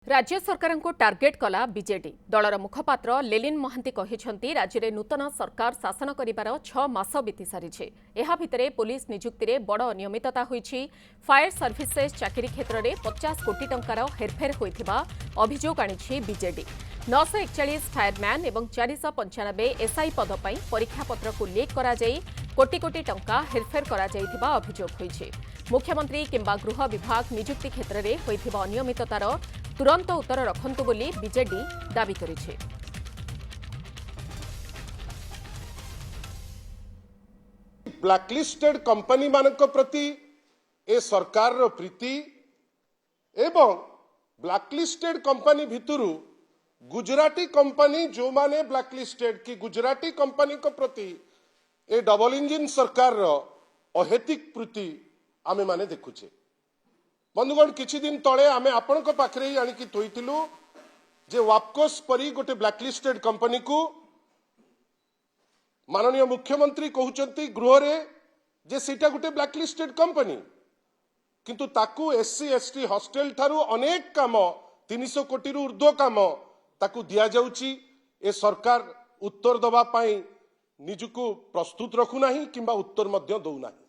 राज्य सरकार को टार्गेट कला बीजेडी दलर मुखपात्र लेलिन महांती कहिसेंती राज्य में नूतन सरकार शासन करिबार 6 मास बीती सारी एहा भितरे पुलिस नियुक्ति में बड़ अनियमितता होईछि। फायर सर्विसेज चाकरी क्षेत्र में 50 कोटी टंकार हेरफेर होइथिबा अभियोग आनिछि बीजेडी। 941 फायरमैन और 495 एसआई पद पर परीक्षा पत्र को लीक करा जाई कोटी कोटी टंका हेरफेर करा जाइथिबा अभियोग होईछि। मुख्यमंत्री किंबा गृह विभाग नियुक्ति क्षेत्र में होइथिबा अनियमिततार तुरंत उत्तर रखंतु बोली बीजेडी दाबी करिछि। ब्लैकलिस्टेड कंपनी मानक प्रति ए सरकार रो प्रीति एवं ब्लैकलिस्टेड कंपनी भितरु गुजराती कंपनी जो माने ब्लैकलिस्टेड की गुजराती कंपनी को प्रति ए डबल इंजिन सरकार रो अहेतिक प्रीति आमे माने देखुछे। बंधुगण किछि दिन तले आमे आपण को पाखरे ही आनिकी तोइतिलु जे वापकोस परी गोटे ब्लैकलिस्टेड कंपनी को माननीय मुख्यमंत्री कहउचंती गृह रे जे सीटा गोटे ब्लैकलिस्टेड कंपनी किंतु ताकू एससी एसटी हॉस्टल थारु अनेक काम 300 कोटी रु ऊर्ध्व काम ताकू दिया जाउची। ए सरकार उत्तर दबा पाई निजुको प्रस्तुत रखु नाही किंबा उत्तर मध्य दउ नाही।